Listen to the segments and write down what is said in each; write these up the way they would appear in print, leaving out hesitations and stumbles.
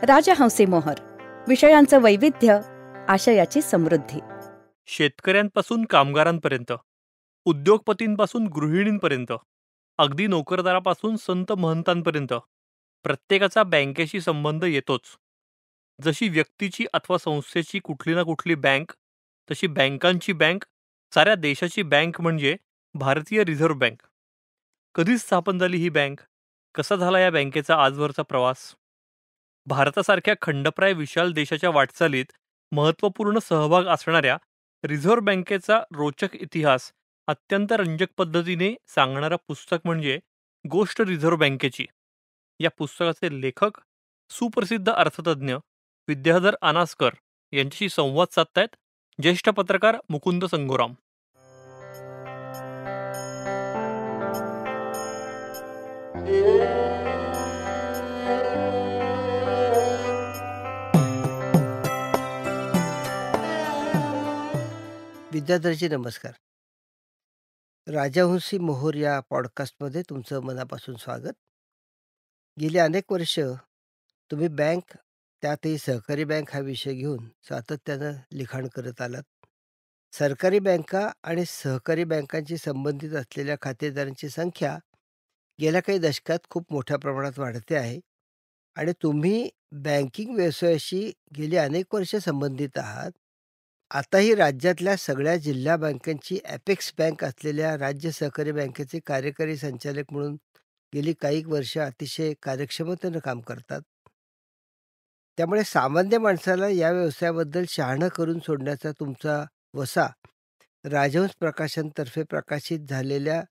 राजहंसी मोहर. विषयांचं वैविध्य, आशयाची समृद्धी. शेतकऱ्यांपासून कामगारांपर्यंत, उद्योगपतींपासून गृहिणींपर्यंत, अगदी नोकरदारापासून संत महंतांपर्यंत प्रत्येकाचा बँकेशी संबंध येतोच. जशी व्यक्तीची अथवा संस्थेची कुठली ना कुठली बँक, तशी बँकांची बँक, साऱ्या देशाची बँक म्हणजे भारतीय रिझर्व्ह बँक. कधी स्थापन झाली ही बँक? कसा झाला या बँकेचा आजवरचा प्रवास? भारतासारख्या खंडप्राय विशाल देशाच्या वाटचालीत महत्त्वपूर्ण सहभाग असणाऱ्या रिझर्व्ह बँकेचा रोचक इतिहास अत्यंत रंजक पद्धतीने सांगणारं पुस्तक म्हणजे गोष्ट रिझर्व्ह बँकेची. या पुस्तकाचे लेखक सुप्रसिद्ध अर्थतज्ज्ञ विद्याधर अनासकर यांच्याशी संवाद साधतायत ज्येष्ठ पत्रकार मुकुंद संगोराम. विद्यार्थ्यांचे नमस्कार. राजहंसी मोहोर या पॉडकास्टमध्ये तुमचं मनापासून स्वागत. गेली अनेक वर्ष तुम्ही बँक, त्यातही सहकारी बँक हा विषय घेऊन सातत्यानं लिखाण करत आलात. सरकारी बँका आणि सहकारी बँकांशी संबंधित असलेल्या खातेदारांची संख्या गेल्या काही दशकात खूप मोठ्या प्रमाणात वाढते आहे आणि तुम्ही बँकिंग व्यवसायाशी गेली अनेक वर्ष संबंधित आहात. आताही राज्यातल्या सगळ्या जिल्हा बँकांची अपेक्स बँक असलेल्या राज्य सहकारी बँकेचे कार्यकारी संचालक म्हणून गेली काही वर्ष अतिशय कार्यक्षमतेनं काम करतात. त्यामुळे सामान्य माणसाला या व्यवसायाबद्दल शहाणं करून सोडण्याचा तुमचा वसा राजहंस प्रकाशनतर्फे प्रकाशित झालेल्या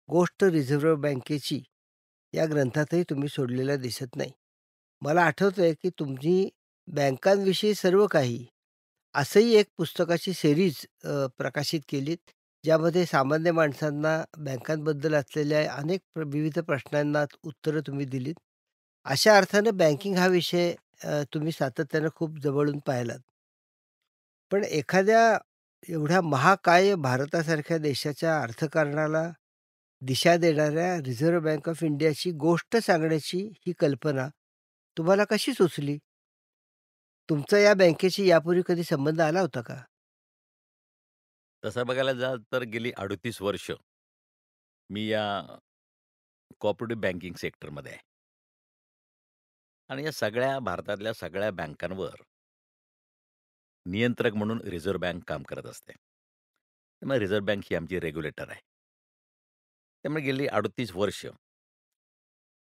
गोष्ट रिझर्व्ह बँकेची या ग्रंथातही तुम्ही सोडलेला दिसत नाही. मला आठवतंय की तुम्ही बँकांविषयी सर्व काही असंही एक पुस्तकाची सीरीज प्रकाशित केलीत, ज्यामध्ये सामान्य माणसांना बँकांबद्दल असलेल्या अनेक विविध प्रश्नांना उत्तरं तुम्ही दिलीत. अशा अर्थानं बँकिंग हा विषय तुम्ही सातत्यानं खूप जवळून पाहिलात. पण एखाद्या एवढ्या महाकाय भारतासारख्या देशाच्या अर्थकारणाला दिशा देणाऱ्या रिझर्व्ह बँक ऑफ इंडियाची गोष्ट सांगण्याची ही कल्पना तुम्हाला कशी सुचली? तुमचा या बँकेशी यापूर्वी कधी संबंध आला होता का? तसं बघायला जा तर गेली 38 वर्ष मी या कोऑपरेटिव्ह बँकिंग सेक्टरमध्ये आहे आणि या सगळ्या भारतातल्या सगळ्या बँकांवर नियंत्रक म्हणून रिझर्व्ह बँक काम करत असते. त्यामुळे रिझर्व्ह बँक ही आमची रेग्युलेटर आहे. त्यामुळे गेली 38 वर्ष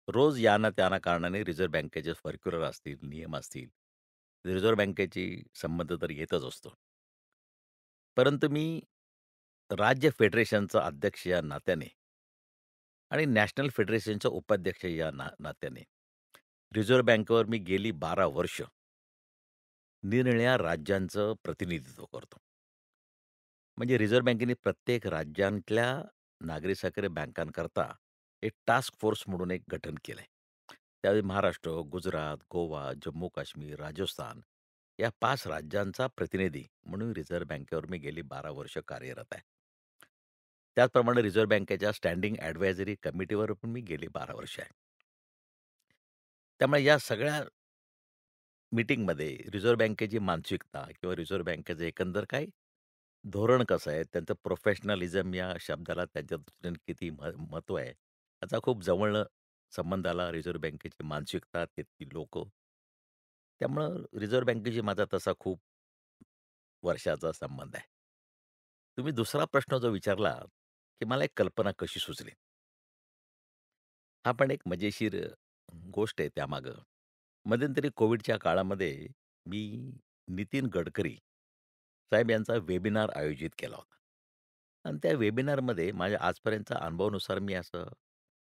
रोज या ना त्या ना कारणाने रिझर्व्ह बँकेचे सर्क्युलर असतील, नियम असतील, रिझर्व्ह बँकेची संबंध तर येतच असतो. परंतु मी राज्य फेडरेशनचा अध्यक्ष या नात्याने आणि नॅशनल फेडरेशनचा उपाध्यक्ष या नात्याने रिझर्व्ह बँकेवर मी गेली 12 वर्ष निरनिराळ्या राज्यांचं प्रतिनिधित्व करतो. म्हणजे रिझर्व्ह बँकेने प्रत्येक राज्यातल्या नागरी सहकारी बँकांकरता एक टास्क फोर्स म्हणून एक गठन केलंय. त्यावेळी महाराष्ट्र, गुजरात, गोवा, जम्मू-काश्मीर, राजस्थान या 5 राज्यांचा प्रतिनिधी म्हणून रिझर्व्ह बँकेवर मी गेली 12 वर्ष कार्यरत आहे. त्याचप्रमाणे रिझर्व्ह बँकेच्या स्टँडिंग ॲडव्हायझरी कमिटीवर पण मी गेली 12 वर्ष आहे. त्यामुळे या सगळ्या मीटिंगमध्ये रिझर्व्ह बँकेची मानसिकता किंवा रिझर्व्ह बँकेचं एकंदर काय धोरण कसं आहे, त्यांचं प्रोफेशनलिझम या शब्दाला त्यांच्या दृष्टीने किती महत्त्व आहे, याचा खूप जवळनं संबंध आला. रिझर्व्ह बँकेची मानसिकता, तिथली लोकं. त्यामुळं रिझर्व्ह बँकेशी माझा तसा खूप वर्षाचा संबंध आहे. तुम्ही दुसरा प्रश्न जो विचारला, की मला एक कल्पना कशी सुचली? हा पण एक मजेशीर गोष्ट आहे त्यामागं. मध्यंतरी कोविडच्या काळामध्ये मी नितीन गडकरी साहेब यांचा वेबिनार आयोजित केला होता. आणि त्या वेबिनारमध्ये माझ्या आजपर्यंतच्या अनुभवानुसार मी असं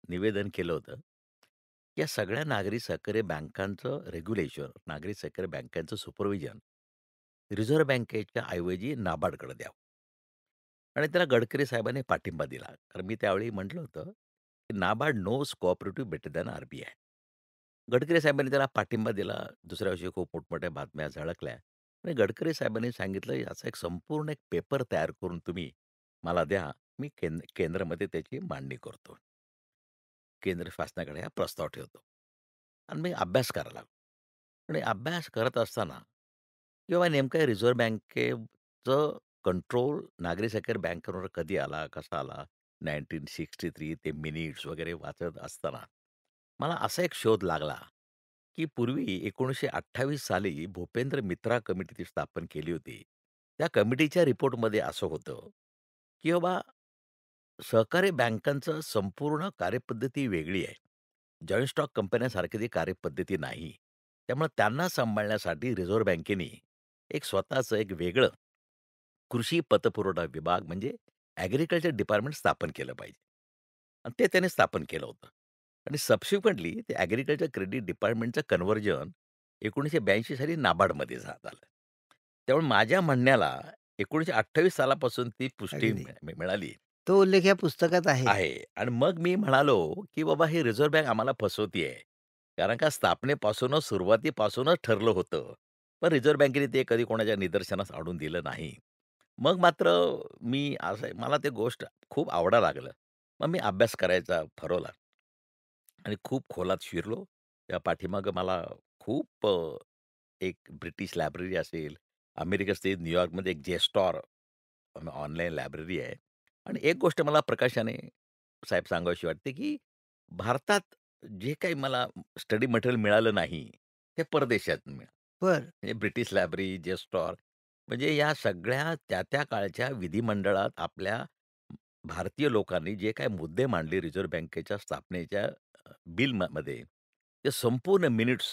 निवेदन केलं होतं, की या सगळ्या नागरी सहकारी बँकांचं रेग्युलेशन, नागरी सहकारी बँकांचं सुपरविजन रिझर्व्ह बँकेच्या ऐवजी नाबार्डकडे द्यावं. आणि त्याला गडकरी साहेबांनी पाठिंबा दिला. कारण मी त्यावेळी म्हटलं होतं, की NABARD knows cooperative better than RBI. Gadkari साहेबांनी त्याला पाठिंबा दिला. दुसऱ्या वर्षी खूप मोठमोठ्या बातम्या झळकल्या आणि गडकरी साहेबांनी सांगितलं, "याचा एक संपूर्ण एक पेपर तयार करून तुम्ही मला द्या. मी केंद्रामध्ये त्याची मांडणी करतो. केंद्र शासनाकडे हा प्रस्ताव ठेवतो." आणि मी अभ्यास करायला लागलो. आणि अभ्यास करत असताना किंवा नेमकं रिझर्व्ह बँकेचं कंट्रोल नागरी सहकारी बँकांवर कधी आला, कसा आला? 1963 ते मिनिट्स वगैरे वाचत असताना मला असा एक शोध लागला, की पूर्वी 1928 साली भूपेंद्र मित्रा कमिटी ती स्थापन केली होती. त्या कमिटीच्या रिपोर्टमध्ये असं होतं, की बाबा सहकारी बँकांचं संपूर्ण कार्यपद्धती वेगळी आहे. जॉइंट स्टॉक कंपन्यांसारखी ती कार्यपद्धती नाही. त्यामुळे त्यांना सांभाळण्यासाठी रिझर्व्ह बँकेने एक स्वतःचं एक वेगळं कृषी पतपुरवठा विभाग म्हणजे ॲग्रीकल्चर डिपार्टमेंट स्थापन केलं पाहिजे. आणि ते त्याने स्थापन केलं होतं. आणि सबसिक्वेंटली ते ॲग्रीकल्चर क्रेडिट डिपार्टमेंटचं कन्व्हर्जन 1982 साली नाबार्डमध्ये झालं. त्यामुळे माझ्या म्हणण्याला 1928 सालापासून ती पुष्टी अगदी. मिळाली तो उल्लेख या पुस्तकात आहे. आहे. आणि मग मी म्हणालो, की बाबा ही रिझर्व्ह बँक आम्हाला फसवतीये. कारण का स्थापनेपासूनच सुरुवातीपासूनच ठरलं होतं. पण रिझर्व्ह बँकेने ते कधी कोणाच्या निदर्शनास आणून दिलं नाही. मग मात्र मी असं मला ते गोष्ट खूप आवडायला लागलं. मग मी अभ्यास करायचा ठरवला आणि खूप खोलात शिरलो. त्या पाठीमागे मला खूप एक ब्रिटिश लायब्ररी असेल, अमेरिका स्थित न्यूयॉर्कमध्ये एक जेस्टॉर ऑनलाईन लायब्ररी आहे. आणि एक गोष्ट मला प्रकाशाने साहेब सांगावीशी वाटते, की भारतात जे काही मला स्टडी मटेरियल मिळालं नाही, ते परदेशात मिळालं. बरं. म्हणजे ब्रिटिश लायब्ररी, जेस्टॉर म्हणजे या सगळ्या त्या काळच्या विधिमंडळात आपल्या भारतीय लोकांनी जे काही मुद्दे मांडले रिझर्व्ह बँकेच्या स्थापनेच्या बिलमध्ये, ते संपूर्ण मिनिट्स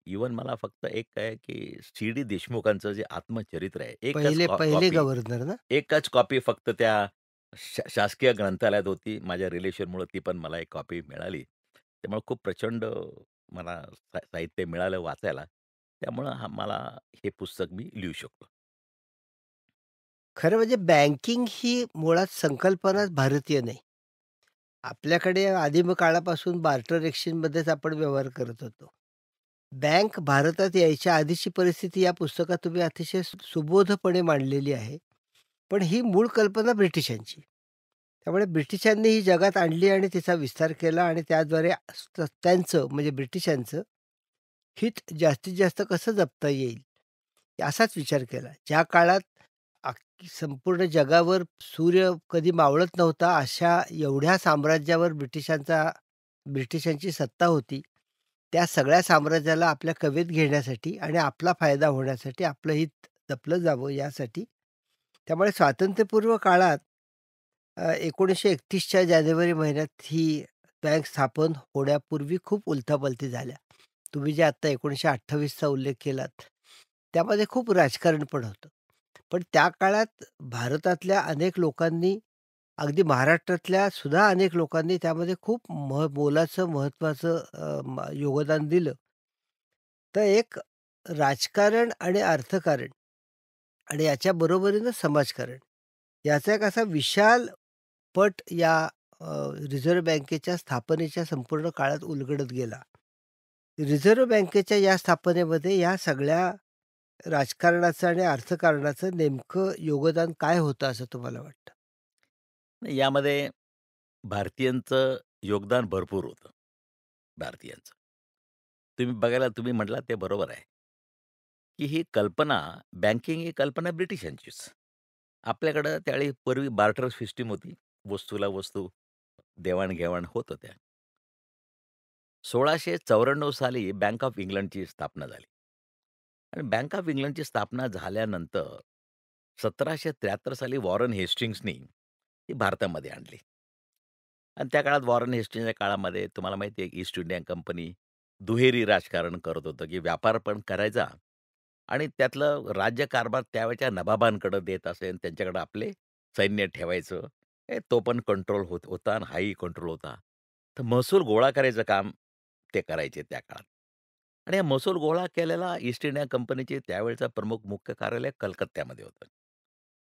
इव्हन मला फक्त एक आहे, की सी.डी. देशमुखांचं जे आत्मचरित्र आहे, एकच पहिले पहिले कॉपी गव्हर्नर ना? एकच कॉपी फक्त त्या शासकीय ग्रंथालयात होती. माझ्या रिलेशनमुळं ती पण मला एक कॉपी मिळाली. त्यामुळे खूप प्रचंड मला साहित्य मिळालं वाचायला. त्यामुळं मला हे पुस्तक मी लिहू शकतो. खरं म्हणजे बँकिंग ही मुळात संकल्पनाच भारतीय नाही. आपल्याकडे आदिम काळापासून बार्टर एक्सचेंजमध्येच आपण व्यवहार करत होतो. बँक भारतात यायच्या आधीची परिस्थिती या पुस्तकात तुम्ही अतिशय सुबोधपणे मांडलेली आहे. पण ही मूळ कल्पना ब्रिटिशांची. त्यामुळे ब्रिटिशांनी ही जगात आणली आणि तिचा विस्तार केला आणि त्याद्वारे त्यांचं म्हणजे ब्रिटिशांचं हित जास्तीत जास्त कसं जपता येईल, असाच विचार केला. ज्या काळात संपूर्ण जगावर सूर्य कधी मावळत नव्हता, अशा एवढ्या साम्राज्यावर ब्रिटिशांची सत्ता होती. त्या सगळ्या साम्राज्याला आपल्या कवेत घेण्यासाठी आणि आपला फायदा होण्यासाठी, आपलं हित जपलं जावं यासाठी. त्यामुळे स्वातंत्र्यपूर्व काळात 1931च्या जानेवारी महिन्यात ही बँक स्थापन होण्यापूर्वी खूप उलथापालथी झाल्या. तुम्ही जे आता 1928चा उल्लेख केलात, त्यामध्ये खूप राजकारण पण होतं. पण त्या काळात भारतातल्या अनेक लोकांनी, अगदी महाराष्ट्रातल्या सुद्धा अनेक लोकांनी त्यामध्ये खूप मोलाचं, महत्त्वाचं योगदान दिलं. तर एक राजकारण आणि अर्थकारण आणि याच्या बरोबरीनं समाजकारण याचा एक असा विशाल पट या रिझर्व्ह बँकेच्या स्थापनेच्या संपूर्ण काळात उलगडत गेला. रिझर्व्ह बँकेच्या या स्थापनेमध्ये या सगळ्या राजकारणाचं आणि अर्थकारणाचं नेमकं योगदान काय होतं असं तुम्हाला वाटतं? यामध्ये भारतीयांचं योगदान भरपूर होतं, भारतीयांचं. तुम्ही म्हटलात ते बरोबर आहे, की ही कल्पना बँकिंग ही कल्पना ब्रिटिशांचीच. आपल्याकडं त्यावेळी पूर्वी बार्टर सिस्टम होती. वस्तूला वस्तू देवाण-घेवाण होत होत्या. 1694 साली बँक ऑफ इंग्लंडची स्थापना झाली आणि बँक ऑफ इंग्लंडची स्थापना झाल्यानंतर 1773 साली वॉरन हेस्टिंग्सनी ती भारतामध्ये आणली. आणि त्या काळात वॉरन हेस्टिंग्सच्या काळामध्ये तुम्हाला माहिती आहे, की ईस्ट इंडिया कंपनी दुहेरी राजकारण करत होतं, की व्यापार पण करायचा आणि त्यातलं राज्यकारभार त्यावेळच्या नवाबांकडं देत असेल, त्यांच्याकडे आपले सैन्य ठेवायचं. तो पण कंट्रोल होता आणि हाही कंट्रोल होता. तर महसूल गोळा करायचं काम ते करायचे त्या काळात. आणि हा महसूल गोळा केलेला ईस्ट इंडिया कंपनीचे त्यावेळचा प्रमुख मुख्य कार्यालय कलकत्त्यामध्ये होतं.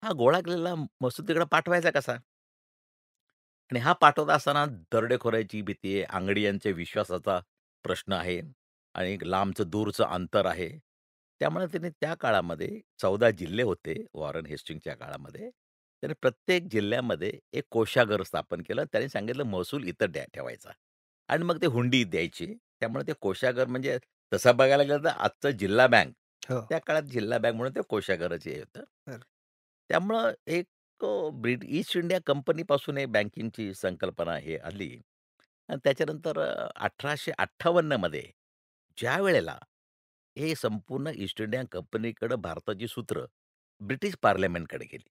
हा गोळा केलेला महसूल तिकडे पाठवायचा कसा? आणि हा पाठवत असताना दरोडेखोराची भीती आहे, अंगडियांच्या विश्वासाचा प्रश्न आहे आणि एक लांबचं दूरचं अंतर आहे. त्यामुळे त्यांनी त्या काळामध्ये 14 जिल्हे होते वॉरन हेस्टिंग्जच्या काळामध्ये. त्याने प्रत्येक जिल्ह्यामध्ये एक कोषागार स्थापन केलं. त्याने सांगितलं महसूल इथं ठेवायचा आणि मग ते हुंडी द्यायची. त्यामुळे ते कोषागार म्हणजे तसं बघायला गेलं तर आजचं जिल्हा बँक, हो. त्या काळात जिल्हा बँक म्हणून ते कोषागाराचे हे होतं. बरं. त्यामुळं एक ईस्ट इंडिया कंपनीपासून एक बँकिंगची संकल्पना हे आली आणि त्याच्यानंतर 1858 मध्ये ज्यावेळेला हे संपूर्ण ईस्ट इंडिया कंपनीकडं भारताची सूत्र ब्रिटिश पार्लमेंटकडे गेली.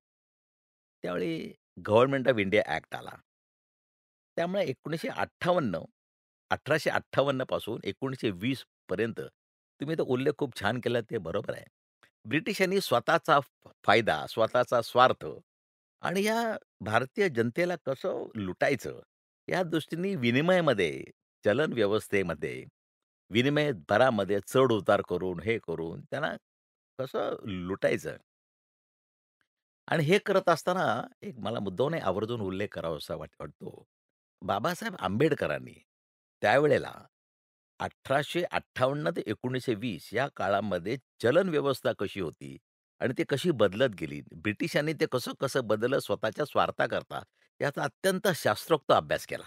त्यावेळी गव्हर्नमेंट ऑफ इंडिया ॲक्ट आला. त्यामुळे 1858 पासून 1920 पर्यंत तुम्ही तो उल्लेख खूप छान केला ते बरोबर आहे. ब्रिटिशांनी स्वतःचा फायदा, स्वतःचा स्वार्थ आणि या भारतीय जनतेला कसं लुटायचं, या दृष्टीने विनिमयामध्ये, चलन व्यवस्थेमध्ये, विनिमय दरामध्ये चढ-उतार करून, हे करून त्यांना कसं लुटायचं आणि हे करत असताना एक मला मुद्दामून आवर्जून उल्लेख करावासा वाटतो. बाबासाहेब आंबेडकरांनी त्यावेळेला 1858 ते 1920 या काळामध्ये चलन व्यवस्था कशी होती आणि ती कशी बदलत गेली. ब्रिटिशांनी ते कसं-कसं बदललं स्वतःच्या स्वार्थाकरता, याचा अत्यंत शास्त्रोक्त अभ्यास केला.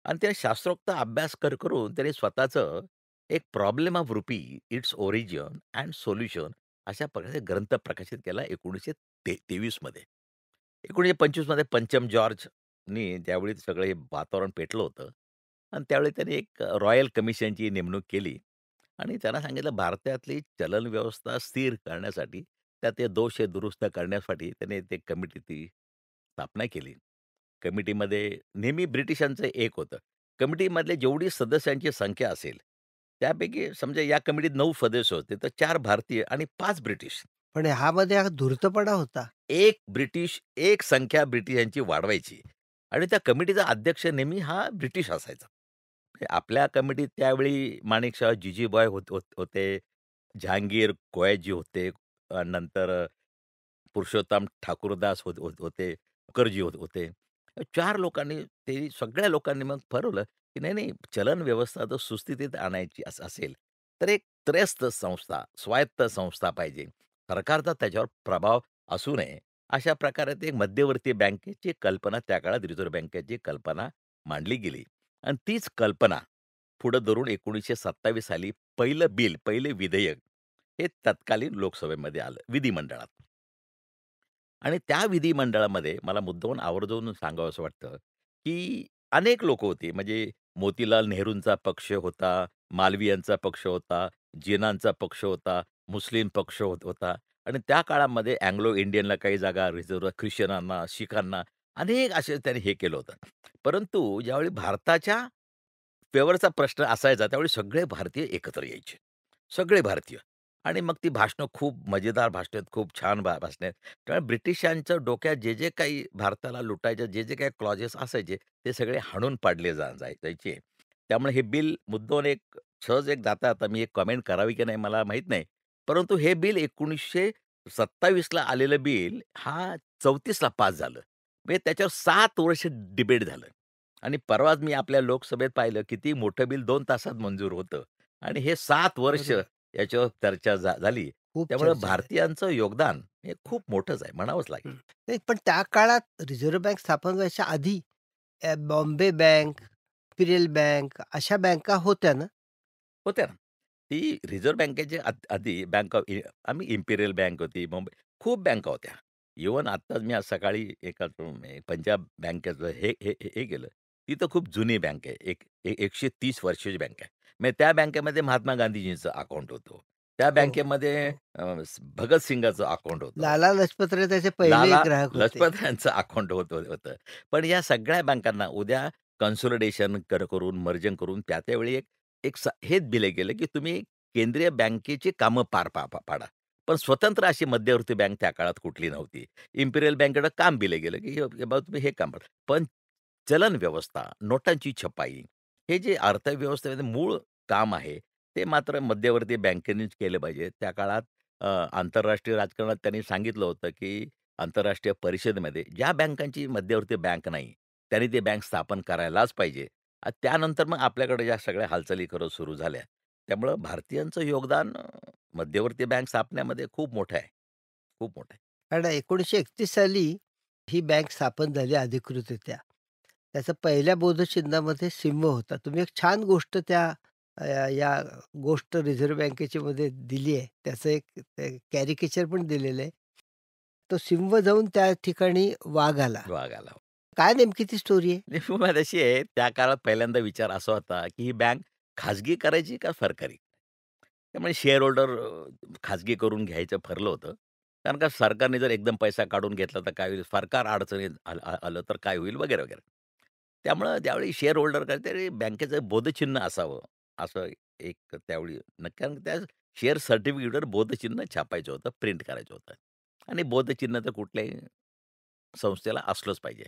आणि त्या शास्त्रोक्त अभ्यास करून त्यांनी स्वतःचं एक problem of rupee, its origin and solution अशा प्रकारे ग्रंथ प्रकाशित केला 1923 मध्ये. 1925 मध्ये पंचम जॉर्जनी त्यावेळी सगळं हे वातावरण पेटलं होतं आणि त्यावेळी त्यांनी एक रॉयल कमिशनची नेमणूक केली आणि त्यांना सांगितलं भारतातली चलन व्यवस्था स्थिर करण्यासाठी, त्यात ते दोष हे दुरुस्त करण्यासाठी त्याने ते कमिटीची स्थापना केली. कमिटीमध्ये नेहमी ब्रिटिशांचं एक होतं. कमिटीमधले जेवढी सदस्यांची संख्या असेल, त्यापैकी समजा या कमिटीत 9 सदस्य होते, तर 4 भारतीय आणि 5 ब्रिटिश. पण ह्यामध्ये हा धूर्तपणा होता. एक ब्रिटिश, एक संख्या ब्रिटिशांची वाढवायची आणि त्या कमिटीचा अध्यक्ष नेहमी हा ब्रिटिश असायचा. म्हणजे आपल्या कमिटीत त्यावेळी माणिकशॉ, जिजीबॉय होते, जहांगीर कोयाजी होते, नंतर पुरुषोत्तम ठाकूरदास होते, मुखर्जी होते. 4 लोकांनी ते सगळ्या लोकांनी मग ठरवलं, की नाही, नाही चलन व्यवस्था जर सुस्थितीत आणायची असेल, तर एक त्रयस्थ संस्था, स्वायत्त संस्था पाहिजे. सरकारचा त्याच्यावर प्रभाव असू नये. अशा प्रकारे ते एक मध्यवर्ती बँकेची कल्पना त्या काळात रिझर्व्ह बँकेची कल्पना मांडली गेली आणि तीच कल्पना पुढे धरून 1927 साली पहिले विधेयक हे तत्कालीन लोकसभेमध्ये आलं, विधिमंडळात. आणि त्या विधिमंडळामध्ये मला मुद्दामून आवर्जून सांगावसं वाटतं, की अनेक लोकं होती. म्हणजे मोतीलाल नेहरूंचा पक्ष होता, मालवीयांचा पक्ष होता, जिनांचा पक्ष होता, मुस्लिम पक्ष होता आणि त्या काळामध्ये अँग्लो इंडियनला काही जागा रिझर्व्ह, ख्रिश्चनांना, शीखांना अनेक असे त्यांनी हे केलं होतं. परंतु ज्यावेळी भारताच्या फेवरचा प्रश्न असायचा, त्यावेळी सगळे भारतीय एकत्र यायचे. सगळे भारतीय आणि मग ती भाषणं खूप मजेदार भाषणं आहेत, खूप छान भाषणं आहेत. त्यामुळे ब्रिटिशांच्या डोक्यात जे काही भारताला लुटायचे, जे काही क्लॉजेस असायचे, ते सगळे हाणून पाडले जायचे. त्यामुळे हे बिल मुद्दामून एक सहज एक जाता आता मी एक कमेंट करावी की नाही मला माहीत नाही. परंतु हे बिल 1927 ला आलेलं बिल हा 34 ला पास झालं. म्हणजे त्याच्यावर 7 वर्ष डिबेट झालं. आणि परवाच मी आपल्या लोकसभेत पाहिलं किती मोठं बिल 2 तासात मंजूर होतं आणि हे 7 वर्ष बरोबर. याच्यावर चर्चा झाली. खूप त्यामुळे चर्चा झाली. भारतीयांचं योगदान हे खूप मोठंच आहे म्हणावंच लागेल. हं. नाही पण त्या काळात रिझर्व्ह बँक स्थापन व्हायच्या आधी बॉम्बे बँक, इम्पिरियल बँक अशा बँका होत्या ना? होत्या ना. ती रिझर्व्ह बँकेची आधी बँक ऑफ आम्ही इम्पिरियल बँक होती, मुंबई खूप बँका होत्या. इव्हन आत्ताच मी आज सकाळी एका पंजाब बँकेचं हे केलं. ती तर खूप जुनी बँक आहे. 130 वर्षाची बँक आहे. म्हणजे त्या बँकेमध्ये महात्मा गांधीजींचं अकाउंट होतं. त्या हो, हो, बँकेमध्ये हो. भगतसिंगाचं अकाउंट होतं. लाला लजपतराय त्याचे पहिले लाला ग्राहक होते. लजपत यांचं अकाउंट होतं. पण या सगळ्या बँकांना उद्या कन्सॉलिडेशन करून, मर्जिंग करून त्यावेळी एक एक हेच दिलं गेलं, की तुम्ही केंद्रीय बँकेची कामं पार पाडा. पण स्वतंत्र अशी मध्यवर्ती बँक त्या काळात कुठली नव्हती. इम्पिरियल बँकेकडे काम दिलं गेलं, की हे बाबा तुम्ही हे काम करा. पण चलन व्यवस्था, नोटांची छपाई, हे जे अर्थव्यवस्थेमध्ये मूळ काम आहे, ते मात्र मध्यवर्ती बँकेनेच केलं पाहिजे. त्या काळात आंतरराष्ट्रीय राजकारणात त्यांनी सांगितलं होतं, की आंतरराष्ट्रीय परिषदेमध्ये ज्या बँकांची मध्यवर्ती बँक नाही, त्यांनी ती बँक स्थापन करायलाच पाहिजे. त्यानंतर मग आपल्याकडे या सगळ्या हालचाली खरं सुरू झाल्या. त्यामुळं भारतीयांचं योगदान मध्यवर्ती बँक स्थापण्यामध्ये खूप मोठं आहे. खूप मोठं आहे. कारण 1931 साली ही बँक स्थापन झाली अधिकृतरित्या. त्याचं पहिल्या बोधचिन्हामध्ये सिंह होता. तुम्ही एक छान गोष्ट त्या या गोष्ट रिझर्व्ह बँकेची मध्ये दिली आहे. त्याचं एक कॅरिकेचर पण दिलेलं आहे. तो सिंह जाऊन त्या ठिकाणी वाघ आला. वाघ आला. काय नेमकी ती स्टोरी आहे? गंमत अशी आहे, त्या काळात पहिल्यांदा विचार असा होता, की ही बँक खाजगी करायची का सरकारी? त्यामुळे शेअर होल्डर खाजगी करून घ्यायचं ठरलं होतं. कारण का सरकारने जर एकदम पैसा काढून घेतला तर काय होईल? सरकार अडचणीत आलं तर काय होईल? वगैरे, वगैरे. त्यामुळं त्यावेळी शेअर होल्डर काहीतरी बँकेचं बोधचिन्ह असावं, असं एक त्यावेळी नक्की, कारण त्या शेअर सर्टिफिकेटवर बोधचिन्ह छापायचं होतं, प्रिंट करायचं होतं. आणि बोधचिन्ह तर कुठल्याही संस्थेला असलंच पाहिजे.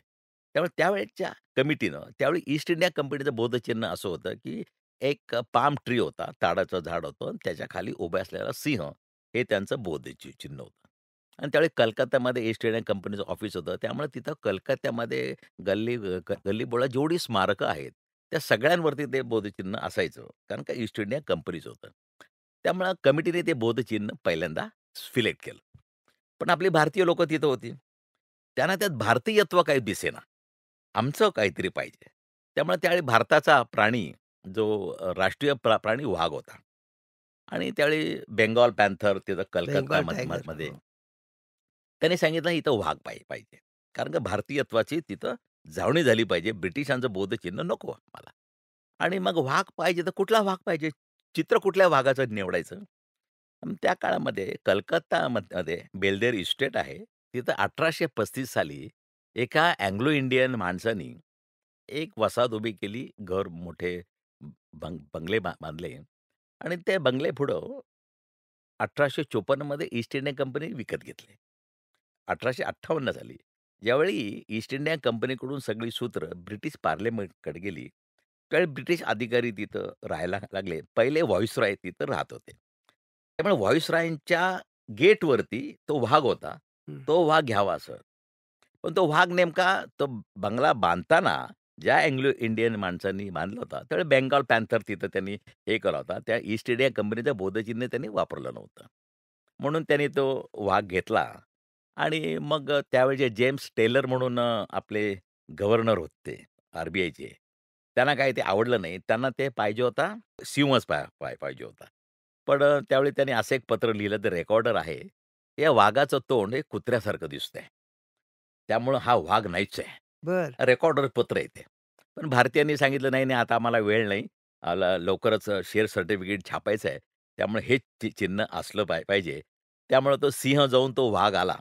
त्यामुळे त्यावेळेच्या कमिटीनं त्यावेळी ईस्ट इंडिया कंपनीचं बोधचिन्ह असं होतं, की एक पाम ट्री होता, ताडाचं झाड होतं आणि त्याच्या खाली उभा असलेला सिंह हे त्यांचं चिन्ह होतं. आणि त्यावेळी कलकत्त्यामध्ये ईस्ट इंडिया कंपनीचं ऑफिस होतं. त्यामुळे तिथं कलकत्त्यामध्ये गल्लीबोळा जेवढी स्मारकं आहेत, त्या सगळ्यांवरती ते बोधचिन्ह असायचं. कारण का ईस्ट इंडिया कंपनीचं होतं. त्यामुळं कमिटीने ते बोधचिन्ह पहिल्यांदा सिलेक्ट केलं. पण आपली भारतीय लोकं तिथं होती. त्यांना त्यात भारतीयत्व काही दिसेना. आमचं काहीतरी पाहिजे. त्यामुळे त्यावेळी भारताचा प्राणी जो राष्ट्रीय प्राणी वाघ होता. आणि त्यावेळी बेंगॉल पॅन्थर तिथं कलकत्ता बेंगॉल टायगर. मध्ये हो. त्यांनी सांगितलं इथं वाघ पाहिजे. कारण का भारतीयत्वाची तिथं जावणी झाली पाहिजे. ब्रिटिशांचं बोधचिन्ह नको मला. आणि मग वाघ पाहिजे तर कुठला वाघ पाहिजे? चित्र कुठल्या वाघाचं निवडायचं? आणि त्या काळामध्ये कलकत्तामध्ये बेल्देर इस्टेट आहे. तिथं 1835 साली एका अँग्लो इंडियन माणसानी एक वसाहत उभी केली. घर मोठे बंगले बांधले आणि ते बंगले पुढं 1854 मध्ये ईस्ट इंडिया कंपनी विकत घेतले. 1858 साली ज्यावेळी ईस्ट इंडिया कंपनीकडून सगळी सूत्र ब्रिटिश पार्लमेंटकडे गेली, त्यावेळी ब्रिटिश अधिकारी तिथं राहायला लागले. पहिले व्हॉइसरॉय तिथं राहत होते. त्यामुळे व्हॉइसरॉयच्या गेटवरती तो वाघ होता. हं. तो वाघ घ्यावा असं. पण तो वाघ नेमका तो बंगला बांधताना ज्या अँग्लो इंडियन माणसांनी बांधला होता, त्यावेळी बेंगॉल पॅन्थर तिथं त्यांनी हे केला होता. त्या ईस्ट इंडिया कंपनीचं बोधचिन्ह त्यांनी वापरलं नव्हतं. म्हणून त्यांनी तो वाघ घेतला आणि मग त्यावेळचे जेम्स टेलर म्हणून आपले गव्हर्नर होते आर-बी-आयचे. त्यांना काही ते आवडलं नाही. त्यांना ते पाहिजे होता सिंहच पाहिजे होता. पण त्यावेळी त्यांनी असं एक पत्र लिहिलं, ते रेकॉर्डर आहे. या वाघाचं तोंड हे कुत्र्यासारखं दिसतंय. त्यामुळं हा वाघ नाहीच आहे. बरं. रेकॉर्डर पत्र आहे ते. पण भारतीयांनी सांगितलं, "नाही, नाही, आता आम्हाला वेळ नाही. लवकरच शेअर सर्टिफिकेट छापायचं आहे. त्यामुळे हे चिन्ह असलं पाहिजे." त्यामुळे तो सिंह जाऊन तो वाघ आला.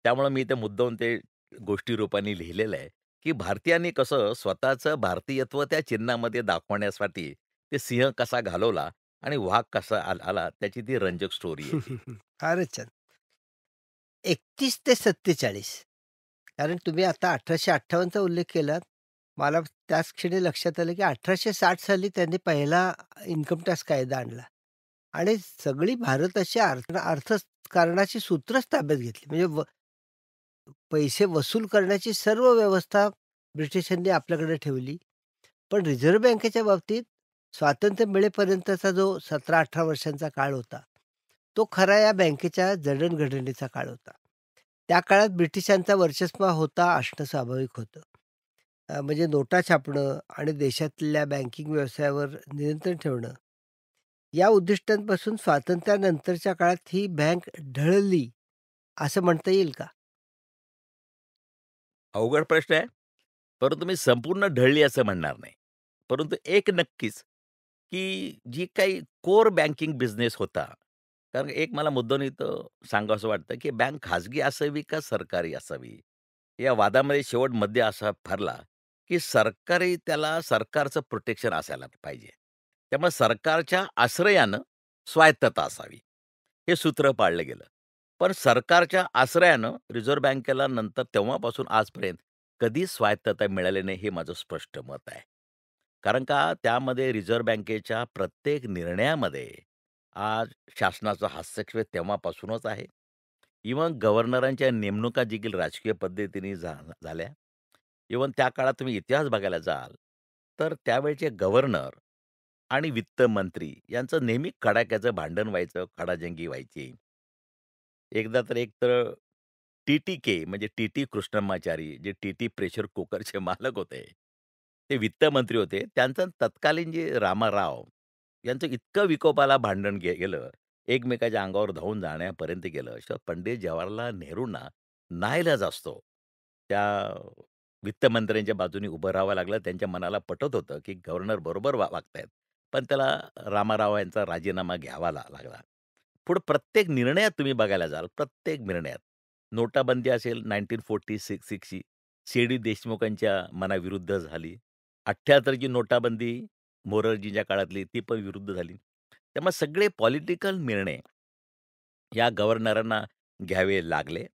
त्यामुळं मी ते मुद्दामून ते गोष्टी रूपाने लिहिलेलं आहे, की भारतीयांनी कसं स्वतःचं भारतीयत्व त्या चिन्हामध्ये दाखवण्यासाठी ते सिंह कसा घालवला आणि वाघ कसा आला त्याची ती रंजक स्टोरी आहे ती. फारच छान. 31 ते 47 कारण तुम्ही आता 1858 चा उल्लेख केलात. मला त्याच क्षणी लक्षात आलं, की 1860 साली त्यांनी पहिला इन्कम टॅक्स कायदा आणला आणि सगळी भारताची अर्थकारणाची सूत्रच ताब्यात घेतली. म्हणजे पैसे वसूल करण्याची सर्व व्यवस्था ब्रिटिशांनी आपल्याकडे ठेवली. पण रिझर्व्ह बँकेच्या बाबतीत स्वातंत्र्य मिळेपर्यंतचा जो 17-18 वर्षांचा काळ होता, तो खरा या बँकेच्या जडणघडणीचा काळ होता. त्या काळात ब्रिटिशांचा वर्चस्व होता असणं स्वाभाविक होतं. म्हणजे नोटा छापणं आणि देशातल्या बँकिंग व्यवसायावर नियंत्रण ठेवणं, या उद्दिष्टांपासून स्वातंत्र्यानंतरच्या काळात ही बँक ढळली, असं म्हणता येईल का? अवघड प्रश्न आहे. परंतु मी संपूर्ण ढळली असं म्हणणार नाही. परंतु एक नक्कीच, की जी काही कोर बँकिंग बिझनेस होता. कारण एक मला मुद्दाम इथं सांगावसं वाटतं, की बँक खाजगी असावी का सरकारी असावी? या वादामध्ये शेवट मध्य असा ठरला, की सरकारी त्याला सरकारचं प्रोटेक्शन असायला पाहिजे. त्यामुळे सरकारच्या आश्रयानं स्वायत्तता असावी. हे सूत्र पाळलं गेलं. पण सरकारच्या आश्रयानं रिझर्व्ह बँकेला नंतर तेव्हापासून आजपर्यंत कधीच स्वायत्तता मिळाली नाही, हे माझं स्पष्ट मत आहे. कारण का त्यामध्ये रिझर्व्ह बँकेच्या प्रत्येक निर्णयामध्ये आज शासनाचा हस्तक्षेप तेव्हापासूनच आहे. इव्हन गव्हर्नरांच्या नेमणुका देखील राजकीय पद्धतीने झाल्या. इव्हन त्या काळात तुम्ही इतिहास बघायला जाल, तर त्यावेळचे गव्हर्नर आणि वित्तमंत्री यांचं नेहमी कडाक्याचं भांडण व्हायचं, खडाजंगी व्हायची. एक तर टी-टी-के म्हणजे टी-टी कृष्णमाचारी, जे टी-टी प्रेशर कुकरचे मालक होते. ते वित्तमंत्री होते. त्यांचं तत्कालीन जे रामाराव यांचं इतकं विकोपाला भांडण गेलं, एकमेकाच्या अंगावर धावून जाण्यापर्यंत गेलं. पंडित जवाहरलाल नेहरूंना नाईलाज असतो. त्या वित्तमंत्र्यांच्या बाजूने उभं राहावं लागलं. त्यांच्या मनाला पटत होतं, की गव्हर्नर बरोबर वागतायत. पण त्याला रामाराव यांचा राजीनामा घ्यावा लागला. पुढे प्रत्येक निर्णयात तुम्ही बघायला जाल, प्रत्येक निर्णयात नोटाबंदी असेल 1946 ची सी.डी. देशमुखांच्या मनाविरुद्ध झाली. 78 ची नोटाबंदी मोरारजींच्या काळातली ती पण विरुद्ध झाली. त्यामुळे सगळे पॉलिटिकल निर्णय या गव्हर्नरांना घ्यावे लागले.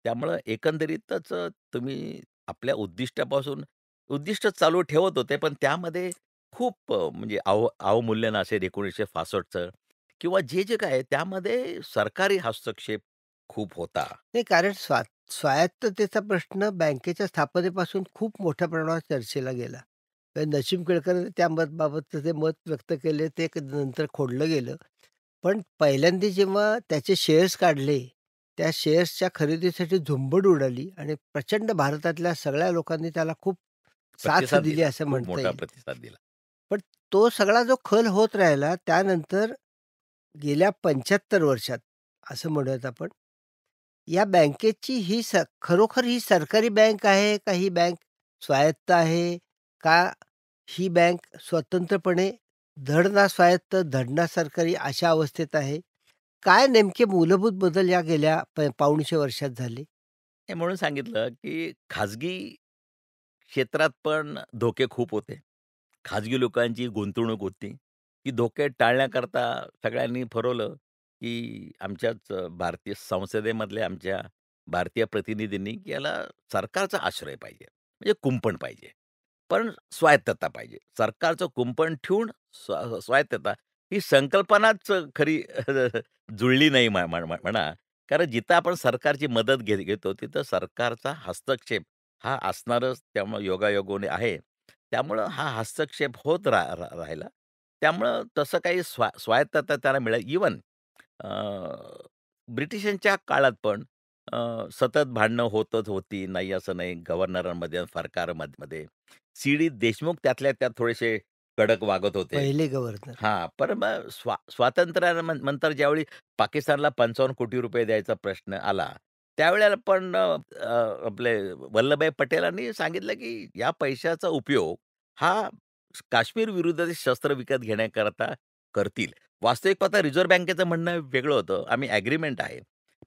त्यामुळं एकंदरीतच तुम्ही आपल्या उद्दिष्टापासून उद्दिष्ट चालू ठेवत होते, पण त्यामध्ये खूप म्हणजे अवमूल्यन असेल 1965चं किंवा जे काय आहे त्यामध्ये सरकारी हस्तक्षेप खूप होता. नाही, कारण स्वायत्ततेचा प्रश्न बँकेच्या स्थापनेपासून खूप मोठ्या प्रमाणावर चर्चेला गेला. तर नशीब केळकरांनी त्या बाबतचं ते मत व्यक्त केले, ते नंतर खोडलं गेलं. पण पहिल्यांदा जेव्हा त्याचे शेअर्स काढले, त्या शेअर्सच्या खरेदीसाठी झुंबड उडाली आणि प्रचंड भारतातल्या सगळ्या लोकांनी त्याला खूप साथ प्रतिसाद दिली दिला. असं खूप म्हणता मोठा येईल. प्रतिसाद दिला. पण तो सगळा जो खल होत राहिला, त्यानंतर गेल्या 75 वर्षात असं म्हणूयात आपण, या बँकेची खरोखर ही सरकारी बँक आहे का ही बँक स्वायत्त आहे? का ही बँक स्वतंत्रपणे धड ना स्वायत्त, धड ना सरकारी अशा अवस्थेत आहे? काय नेमके मूलभूत बदल या गेल्या पाऊणशे वर्षात झाले? हे म्हणून सांगितलं, की खाजगी क्षेत्रात पण धोके खूप होते. खाजगी लोकांची गुंतवणूक होती. ती धोके टाळण्याकरता सगळ्यांनी ठरवलं, की आमच्याच भारतीय संसदेमधल्या आमच्या भारतीय प्रतिनिधींनी, की याला सरकारचा आश्रय पाहिजे. म्हणजे कुंपण पाहिजे. पण स्वायत्तता पाहिजे. सरकारचं कुंपण ठेवून स्वायत्तता ही संकल्पनाच खरी जुळली नाही म्हणा. कारण जिथं आपण सरकारची मदत घेतो, तिथं सरकारचा हस्तक्षेप हा असणारच. त्यामुळं योगायोगाने आहे. त्यामुळं हा हस्तक्षेप होत राहिला. त्यामुळं तसं काही स्वायत्तता त्याला मिळेल. इव्हन ब्रिटिशांच्या काळात पण सतत भांडणं होतच होती. नाही असं नाही. गव्हर्नरांमध्ये आणि सरकारमध्ये. सी.डी. देशमुख त्यातल्या त्यात थोडेसे कडक वागत होते. पहिले गव्हर्नर. हां, पण मग स्वातंत्र्यानंतर ज्यावेळी पाकिस्तानला 55 कोटी रुपये द्यायचा प्रश्न आला, त्यावेळेला पण आपले वल्लभभाई पटेलांनी सांगितलं, की या पैशाचा उपयोग हा काश्मीर विरुद्धचे शस्त्र विकत घेण्याकरता करतील. वास्तविक पाहता रिझर्व्ह बँकेचं म्हणणं वेगळं होतं. आम्ही ॲग्रीमेंट आहे.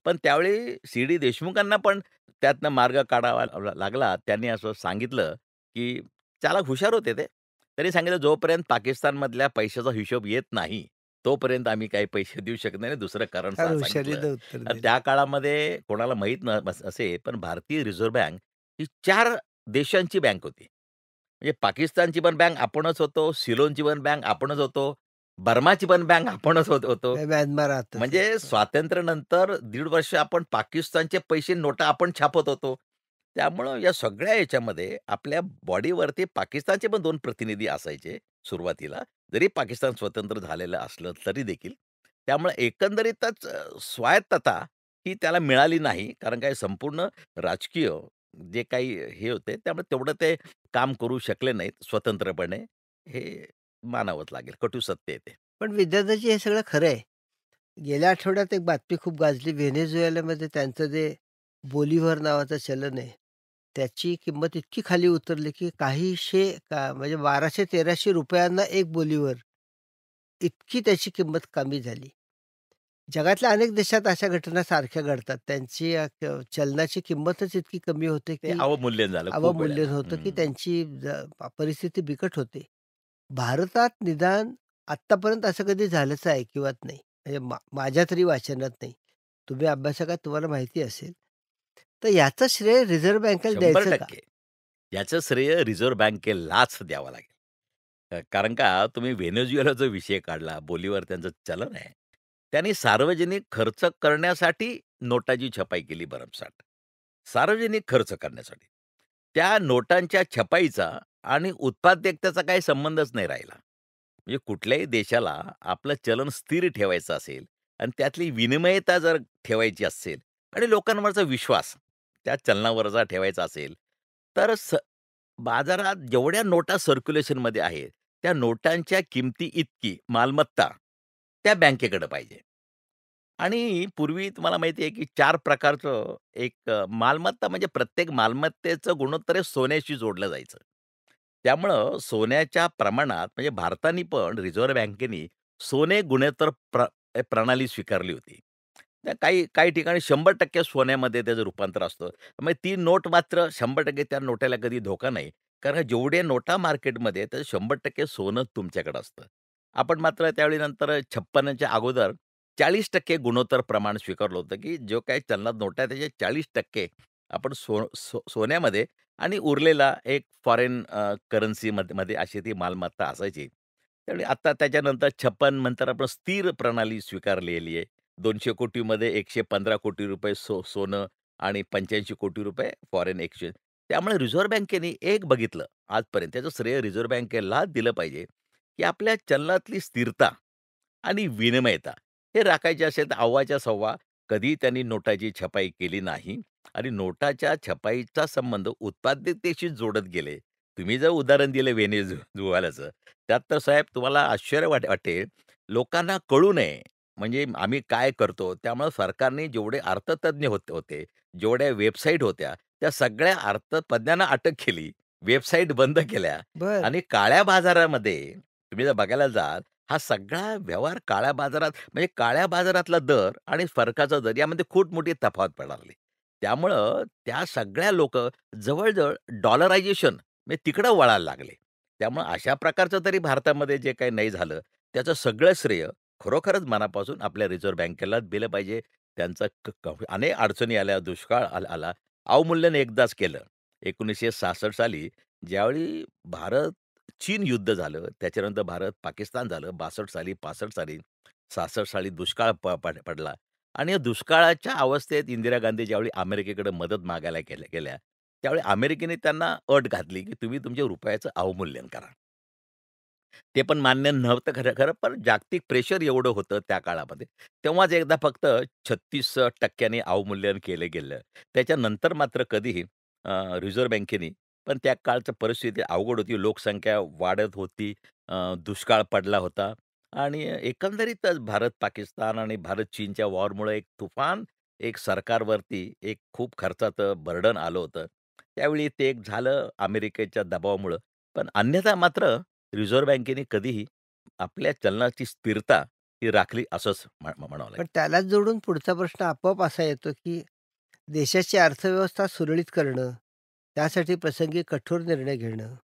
पण त्यावेळी सी.डी. देशमुखांना पण त्यातनं मार्ग काढावा लागला. त्यांनी असं सांगितलं, की चालाक हुशार होते ते. त्यांनी सांगितलं, "जोपर्यंत पाकिस्तानमधल्या पैशाचा हिशोब येत नाही, तोपर्यंत आम्ही काही पैसे देऊ शकत नाही." दुसरं कारण फार सांगितलं. हुशारीनं उत्तर दिलं. त्या काळामध्ये कोणाला माहीत असेल, पण भारतीय रिझर्व्ह बँक ही 4 देशांची बँक होती. म्हणजे पाकिस्तानची पण बँक आपणच होतो, सिलोनची पण बँक आपणच होतो, बर्माची पण बँक आपणच होतो. म्यानमार आता ते. म्हणजे स्वातंत्र्यानंतर 1.5 वर्ष आपण पाकिस्तानचे पैसे नोटा आपण छापत होतो. त्यामुळं या सगळ्या याच्यामध्ये आपल्या बॉडीवरती पाकिस्तानचे पण 2 प्रतिनिधी असायचे सुरुवातीला. जरी पाकिस्तान स्वतंत्र झालेलं असलं तरी देखील. त्यामुळे एकंदरीतच स्वायत्तता ही त्याला मिळाली नाही. कारण काय संपूर्ण राजकीय जे काही हे होते त्यामुळे तेवढं ते काम करू शकले नाहीत स्वतंत्रपणे. हे मानावंच लागेल. कटू सत्य आहे ते. पण विद्यार्थ्यांची हे सगळं खरं आहे. गेल्या आठवड्यात एक बातमी खूप गाजली. व्हेनेझुएलामध्ये त्यांचं जे बोलिव्हर नावाचं चलन आहे, त्याची किंमत इतकी खाली उतरली, की काहीशे म्हणजे ₹1200-1300 एक बोलिव्हर, इतकी त्याची किंमत कमी झाली. जगातल्या अनेक देशात अशा घटना सारख्या घडतात. त्यांची चलनाची किंमतच इतकी कमी होते, ते की अवमूल्यन झालं खूप अवमूल्यन वेळेला. होतं, की हं. त्यांची परिस्थिती बिकट होते. भारतात निदान आत्तापर्यंत असं कधी झालंच ऐकिवात नाही. म्हणजे माझ्या तरी वाचनात नाही. तुम्ही अभ्यासकात तुम्हाला माहिती असेल. तर याचं श्रेय रिझर्व्ह बँकेला द्यायचं का? 100% याचं श्रेय रिझर्व्ह बँकेलाच द्यावं लागेल. कारण का तुम्ही व्हेनेझुएलाचा विषय काढला, बोलिव्हर त्यांचं चलन आहे. त्यांनी सार्वजनिक खर्च करण्यासाठी नोटाची छपाई केली भरमसाठ. सार्वजनिक खर्च करण्यासाठी. त्या नोटांच्या छपाईचा आणि उत्पादकतेचा काही संबंधच नाही राहिला. म्हणजे कुठल्याही देशाला आपलं चलन स्थिर ठेवायचं असेल आणि त्यातली विनिमयता जर ठेवायची असेल आणि लोकांवरचा विश्वास त्या चलनावरचा ठेवायचा असेल, तर बाजारात जेवढ्या नोटा सर्क्युलेशनमध्ये आहेत, त्या नोटांच्या किमती इतकी मालमत्ता त्या बँकेकडे पाहिजे. आणि पूर्वी तुम्हाला माहिती आहे, की 4 प्रकारचं मालमत्ता म्हणजे प्रत्येक मालमत्तेचं गुणोत्तर हे सोन्याशी जोडलं जायचं. त्यामुळं सोन्याच्या प्रमाणात म्हणजे भारताने पण रिझर्व्ह बँकेने सोने गुणोत्तर प्रणाली स्वीकारली होती. त्या काही काही ठिकाणी 100% सोन्यामध्ये त्याचं रूपांतर असतं. मग ती नोट मात्र 100% त्या नोटाला कधी धोका नाही. कारण जेवढ्या नोटा मार्केटमध्ये तर 100% सोनं तुमच्याकडे असतं. आपण मात्र त्यावेळी नंतर 56च्या अगोदर 40% गुणोत्तर प्रमाण स्वीकारलं होतं, की जो काही चलनात नोटा आहेत त्याचे 40% आपण सोन्यामध्ये आणि उरलेला एक फॉरेन करन्सीमध्ये मध्ये अशी ती मालमत्ता असायची. त्यावेळी आता त्याच्यानंतर 56 नंतर आपण स्थिर प्रणाली स्वीकारलेली आहे. 200 कोटीमध्ये ₹115 कोटी सोनं आणि ₹85 कोटी फॉरेन एक्सचेंज. त्यामुळे रिझर्व्ह बँकेने एक बघितलं आजपर्यंत, त्याचं श्रेय रिझर्व्ह बँकेला दिलं पाहिजे, की आपल्या चलनातली स्थिरता आणि विनिमयता हे राखायचे असेल तर अव्वाच्या सव्वा कधी त्यांनी नोटाची छपाई केली नाही आणि नोटाच्या छपाईचा संबंध उत्पादकतेशी जोडत गेले. तुम्ही जर उदाहरण दिलं व्हेनेझुएलाचं, त्यात तर साहेब तुम्हाला आश्चर्य वाटेल, लोकांना कळू नये म्हणजे आम्ही काय करतो. त्यामुळं सरकारने जेवढे अर्थतज्ञ होते, जेवढ्या वेबसाईट होत्या, त्या सगळ्या अर्थतज्ञांना अटक केली, वेबसाईट बंद केल्या बरं. आणि काळ्या बाजारामध्ये तुम्ही जर बघायला जाल, हा सगळा व्यवहार काळ्या बाजारात म्हणजे काळ्या बाजारातला दर आणि फरकाचा दर यामध्ये खूप मोठी तफावत पडायला लागली. त्यामुळं त्या सगळ्या लोकं जवळ-जवळ डॉलरायझेशन म्हणजे तिकडं वळायला लागले. त्यामुळं अशा प्रकारचं तरी भारतामध्ये जे काही नाही झालं, त्याचं सगळं श्रेय खरोखरच मनापासून आपल्या रिझर्व्ह बँकेलाच दिलं पाहिजे. त्यांचा अनेक अडचणी आल्या, दुष्काळ आला. अवमूल्यन एकदाच केलं. 1966 साली ज्यावेळी भारत-चीन युद्ध झालं, त्याच्यानंतर भारत-पाकिस्तान झालं, 62 साली, 65 साली, 66 साली दुष्काळ पडला आणि या दुष्काळाच्या अवस्थेत इंदिरा गांधी ज्यावेळी अमेरिकेकडे मदत मागायला गेल्या, त्यावेळी अमेरिकेने त्यांना अट घातली, की तुम्ही तुमच्या रुपयाचं अवमूल्यन करा. ते पण मान्य नव्हतं खरं खरं, पण जागतिक प्रेशर एवढं होतं त्या काळामध्ये. तेव्हाच एकदा फक्त 36% ने अवमूल्यन केलं गेलं. त्याच्यानंतर मात्र कधीही रिझर्व्ह बँकेने पण त्या काळची परिस्थिती अवघड होती. लोकसंख्या वाढत होती. दुष्काळ पडला होता आणि एकंदरीतच भारत-पाकिस्तान आणि भारत-चीनच्या वॉरमुळे एक तुफान एक सरकारवरती एक खूप खर्चाचं बर्डन आलं होतं. त्यावेळी ते एक झालं अमेरिकेच्या दबावामुळं. पण अन्यथा मात्र रिझर्व्ह बँकेने कधीही आपल्या चलनाची स्थिरता ही राखली असंच म्हणावं पण लागेल. त्यालाच जोडून पुढचा प्रश्न आपोआप असा येतो, की देशाची अर्थव्यवस्था सुरळीत करणं, त्यासाठी प्रसंगी कठोर निर्णय घेणं,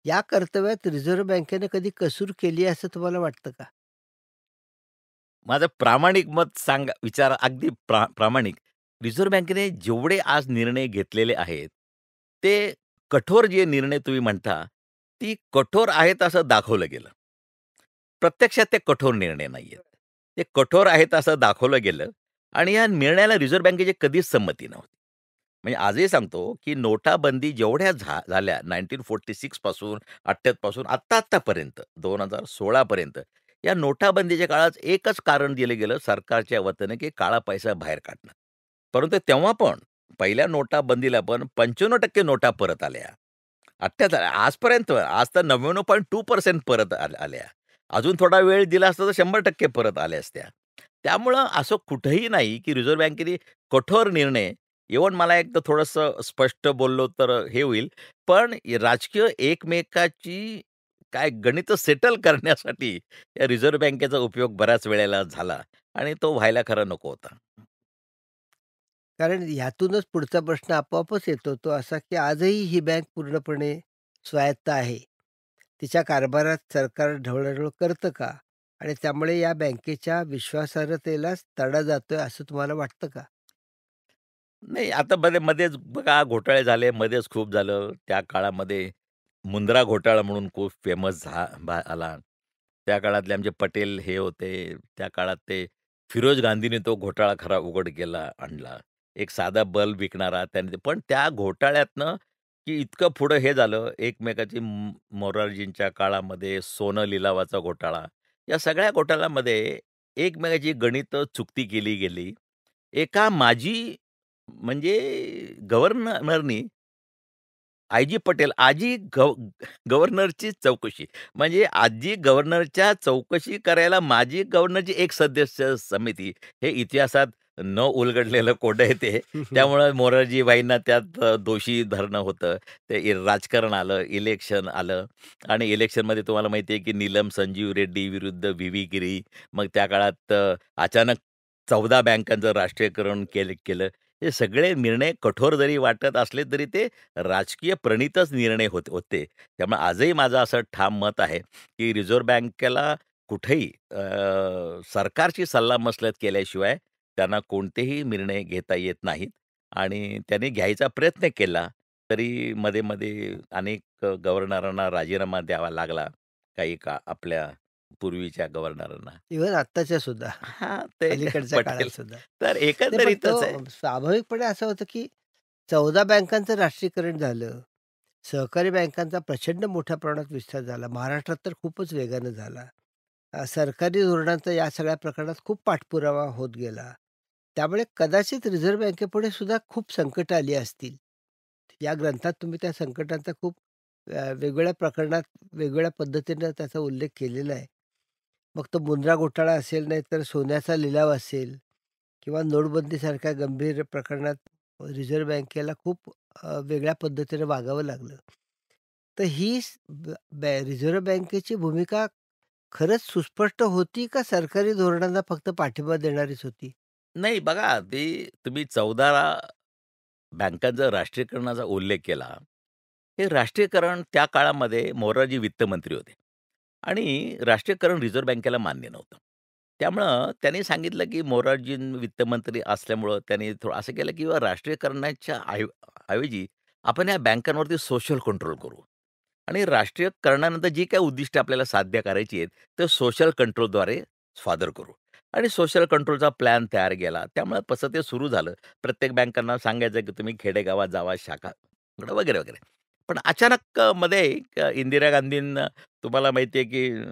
या कर्तव्यात रिझर्व्ह बँकेने कधी कसूर केली असं तुम्हाला वाटतं का? माझं प्रामाणिक मत विचार अगदी प्रामाणिक. रिझर्व्ह बँकेने जेवढे आज निर्णय घेतलेले आहेत, ते कठोर जे निर्णय तुम्ही म्हणता, ती कठोर आहेत असं दाखवलं गेलं. प्रत्यक्षात ते कठोर निर्णय नाहीयेत. ते कठोर आहेत असं दाखवलं गेलं आणि या निर्णयाला रिझर्व्ह बँकेची कधीच संमती नव्हती. म्हणजे आजही सांगतो, की नोटाबंदी जेवढ्या झाल्या 1946 पासून 78 पासून आत्तापर्यंत 2016 पर्यंत या नोटाबंदीच्या काळात एकच कारण दिलं गेलं सरकारच्या वतीने, की काळा पैसा बाहेर काढणं. परंतु तेव्हा पण पहिल्या नोटाबंदीला पण 95% नोटा परत आल्या. 78 आजपर्यंत आज तर 99.2% परत आल्या. अजून थोडा वेळ दिला असता तर 100% परत आल्या असत्या. त्यामुळं असं कुठेही नाही, की रिझर्व्ह बँकेने कठोर निर्णय इव्हन मला एकदा थोडंसं स्पष्ट बोललो तर हे होईल. पण राजकीय एकमेकाची काय गणितं सेटल करण्यासाठी या रिझर्व्ह बँकेचा उपयोग बऱ्याच वेळेला झाला आणि तो व्हायला खरा नको होता. कारण ह्यातूनच पुढचा प्रश्न आपोआपच येतो, तो असा की आजही ही बँक पूर्णपणे स्वायत्त आहे. तिच्या कारभारात सरकार ढवळाढवळ करतं का? आणि त्यामुळे या बँकेच्या विश्वासार्हतेलाच तडा जातोय असं तुम्हाला वाटतं का? नाही, आता मध्येच बघा घोटाळे झाले, मध्येच खूप झालं. त्या काळामध्ये मुंद्रा घोटाळा म्हणून खूप फेमस आला. त्या काळातले आमचे पटेल हे होते. त्या काळात ते फिरोज गांधीने तो घोटाळा खरा उघड केला, आणला. एक साधा बल्ब विकणारा त्याने पण त्या घोटाळ्यातनं की इतकं पुढं हे झालं, एकमेकाची मोरारजींच्या काळामध्ये सोनं लिलावाचा घोटाळा. या सगळ्या घोटाळ्यामध्ये एकमेकाची गणितं चुकती केली गेली. एका माजी म्हणजे गव्हर्नरनी आय-जी पटेल, गव्हर्नरची चौकशी. म्हणजे आजी गव्हर्नरच्या चौकशी करायला माजी गव्हर्नरची एक सदस्य समिती. हे इतिहासात न उलगडलेलं कोडं आहे ते. त्यामुळं मोरारजीभाईंना त्यात दोषी धरणं होतं. राजकारण आलं, इलेक्शन आलं आणि इलेक्शनमध्ये तुम्हाला माहिती आहे, की नीलम संजीव रेड्डी विरुद्ध व्ही-व्ही गिरी. मग त्या काळात अचानक 14 बँकांचं राष्ट्रीयकरण केलं. हे सगळे निर्णय कठोर जरी वाटत असले तरी ते राजकीय प्रणीतच निर्णय होते. त्यामुळे आजही माझं असं ठाम मत आहे, की रिझर्व्ह बँकेला कुठेही सरकारची सल्लामसलत केल्याशिवाय त्यांना कोणतेही निर्णय घेता येत नाहीत आणि त्यांनी घ्यायचा प्रयत्न केला, तरी मध्ये-मध्ये अनेक गव्हर्नरांना राजीनामा द्यावा लागला. काही आपल्या पूर्वीच्या गव्हर्नरांना. इव्हन आत्ताच्या सुद्धा, हां, ते अलीकडच्या काळात पटेल. सुद्धा. तर नाही पण एकंदरीतच आहे. तो स्वाभाविकपणे असं होतं, की 14 बँकांचं राष्ट्रीयकरण झालं. सहकारी बँकांचा प्रचंड मोठ्या प्रमाणात विस्तार झाला. महाराष्ट्रात तर खूपच वेगानं झाला. सरकारी धोरणांचा या सगळ्या प्रकरणात खूप पाठपुरावा होत गेला. त्यामुळे कदाचित रिझर्व्ह बँकेपुढे सुद्धा खूप संकटं आली असतील. या ग्रंथात तुम्ही त्या संकटांचा खूप वेगवेगळ्या प्रकरणात वेगवेगळ्या पद्धतीनं त्याचा उल्लेख केलेला आहे. मग तो मुद्रा घोटाळा असेल, नाहीतर सोन्याचा लिलाव असेल किंवा नोटबंदीसारख्या गंभीर प्रकरणात रिझर्व्ह बँकेला खूप वेगळ्या पद्धतीने वागावं लागलं. तर ही रिझर्व्ह बँकेची भूमिका खरंच सुस्पष्ट होती का सरकारी धोरणांना फक्त पाठिंबा देणारीच होती? नाही बघा, ते तुम्ही 14 बँकांचा राष्ट्रीयकरणाचा उल्लेख केला. हे राष्ट्रीयकरण त्या काळामध्ये मोरारजी वित्तमंत्री होते आणि राष्ट्रीयकरण रिझर्व्ह बँकेला मान्य नव्हतं. त्यामुळं त्यांनी सांगितलं, की मोरारजी वित्तमंत्री असल्यामुळं त्यांनी थोडं असं केलं, की राष्ट्रीयकरणाच्या ऐवजी आपण या बँकांवरती सोशल कंट्रोल करू आणि राष्ट्रीयकरणानंतर जी काही उद्दिष्ट आपल्याला साध्य करायची आहेत, ते सोशल कंट्रोलद्वारे सादर करू आणि सोशल कंट्रोलचा प्लॅन तयार केला. त्यामुळे तसं ते सुरू झालं. प्रत्येक बँकांना सांगायचं, की तुम्ही खेडेगावात जावा, शाखा उघडा वगैरे, वगैरे. पण अचानक मध्ये इंदिरा गांधींना तुम्हाला माहिती आहे, की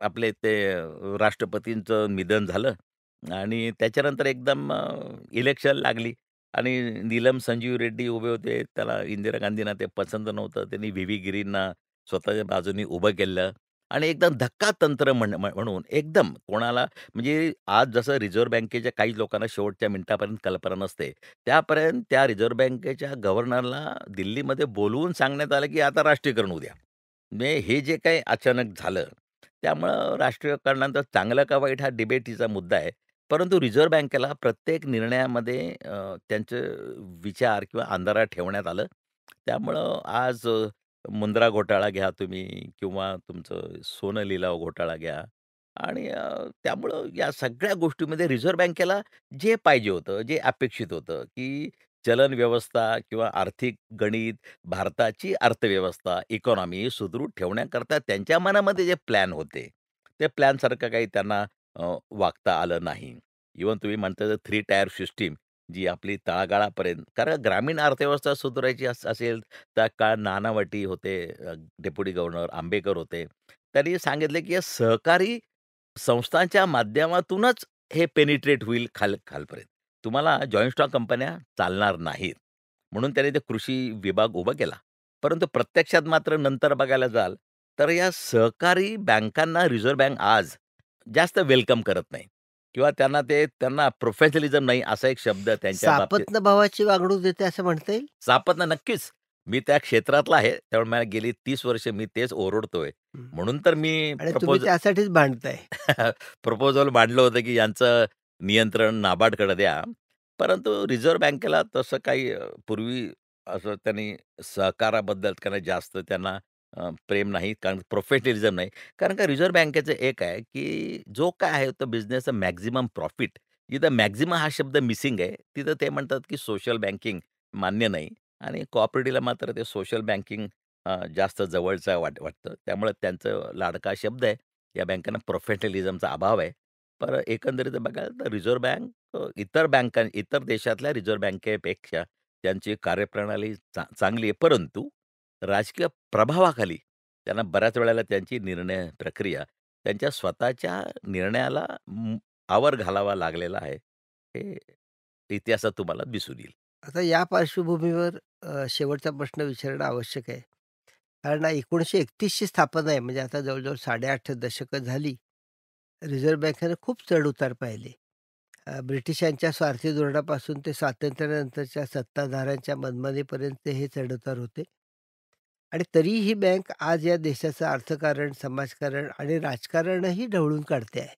आपले ते राष्ट्रपतींचं निधन झालं आणि त्याच्यानंतर एकदम इलेक्शन लागली आणि नीलम संजीव रेड्डी उभे होते. त्याला इंदिरा गांधींना ते पसंत नव्हतं. त्यांनी व्ही-व्ही गिरींना स्वतःच्या बाजूनी उभं केलं आणि एकदम धक्कातंत्र म्हणून एकदम कोणाला म्हणजे आज जसं रिझर्व्ह बँकेच्या काही लोकांना शेवटच्या मिनिटापर्यंत कल्पना नसते. त्यापर्यंत त्या रिझर्व्ह बँकेच्या गव्हर्नरला दिल्लीमध्ये बोलवून सांगण्यात आलं, की आता राष्ट्रीयकरण होऊ द्या. म्हणजे हे जे काही अचानक झालं, त्यामुळं राष्ट्रीयकरणाचं चांगलं का वाईट हा डिबेटीचा मुद्दा आहे. परंतु रिझर्व्ह बँकेला प्रत्येक निर्णयामध्ये त्यांचे विचार किंवा अंधारात ठेवण्यात आलं. त्यामुळं आज मुंद्रा घोटाळा घ्या तुम्ही किंवा तुमचं सोनं लिलाव घोटाळा घ्या आणि त्यामुळं या सगळ्या गोष्टीमध्ये रिझर्व्ह बँकेला जे पाहिजे होतं, जे अपेक्षित होतं, की चलन व्यवस्था किंवा आर्थिक गणित, भारताची अर्थव्यवस्था, इकॉनॉमी सुदृढ ठेवण्याकरता त्यांच्या मनामध्ये जे प्लॅन होते, ते प्लॅनसारखं काही त्यांना वागता आलं नाही. इव्हन तुम्ही म्हणता तर 3 टायर सिस्टम जी आपली तळागाळापर्यंत कारण ग्रामीण अर्थव्यवस्था सुधारायची असेल, त्या काळात नानावटी होते, डेप्युटी गव्हर्नर आंबेकर होते. त्यांनी सांगितले, की या सहकारी संस्थांच्या माध्यमातूनच हे पेनिट्रेट होईल खालपर्यंत. तुम्हाला जॉइंट स्टॉक कंपन्या चालणार नाहीत. म्हणून त्याने ते कृषी विभाग उभा केला. परंतु प्रत्यक्षात मात्र नंतर बघायला जाल, तर या सहकारी बँकांना रिझर्व्ह बँक आज जास्त वेलकम करत नाही किंवा त्यांना प्रोफेशनलिझम नाही असा एक शब्द त्यांच्या बाबतीत सापत्न भावाची वागणूक देते असं म्हणता येईल? सापडणं नक्कीच. मी त्या क्षेत्रातला आहे. त्यामुळे मला गेली 30 वर्ष मी तेच ओरडतोय. हं. म्हणून तर मी आणि तुम्ही त्यासाठीच भांडताय. प्रपोजल मांडलं होतं, की यांचं नियंत्रण नाबार्डकडे द्या. परंतु रिझर्व्ह बँकेला तसं काही पूर्वी असं त्यांनी सहकाराबद्दल जास्त त्यांना प्रेम नाही. कारण प्रोफेशनलिझम नाही. कारण का रिझर्व्ह बँकेचं एक आहे, की जो काय आहे तो बिझनेसचा मॅक्सिमम प्रॉफिट. जिथं मॅक्सिमम हा शब्द मिसिंग आहे, तिथं ते म्हणतात, की सोशल बँकिंग मान्य नाही आणि कोऑपरेटिव्हला मात्र ते सोशल बँकिंग जास्त जवळचं वाटतं. त्यामुळे त्यांचं लाडका शब्द आहे. या बँकांना प्रोफेशनलिझमचा अभाव आहे. पण एकंदरीत बघायला तर रिझर्व्ह बँक इतर देशातल्या रिझर्व्ह बँकेपेक्षा त्यांची कार्यप्रणाली चांगली आहे. परंतु राजकीय प्रभावाखाली त्यांना बऱ्याच वेळेला त्यांची निर्णय प्रक्रिया त्यांच्या स्वतःच्या निर्णयाला आवर घालावा लागलेला आहे. हे इतिहासात तुम्हाला दिसून येईल. आता या पार्श्वभूमीवर शेवटचा प्रश्न विचारणं आवश्यक आहे. कारण 1931 ची स्थापना आहे, म्हणजे आता जवळ-जवळ 8.5 दशकं झाली. रिझर्व्ह बँकेनं खूप चढ-उतार पाहिले. ब्रिटिशांच्या स्वार्थी धोरणापासून ते स्वातंत्र्यानंतरच्या सत्ताधाऱ्यांच्या मनमानीपर्यंत हे चढ-उतार होते. आणि तरीही ही बँक आज या देशाचं अर्थकारण, समाजकारण आणि राजकारणही ढवळून काढते आहे.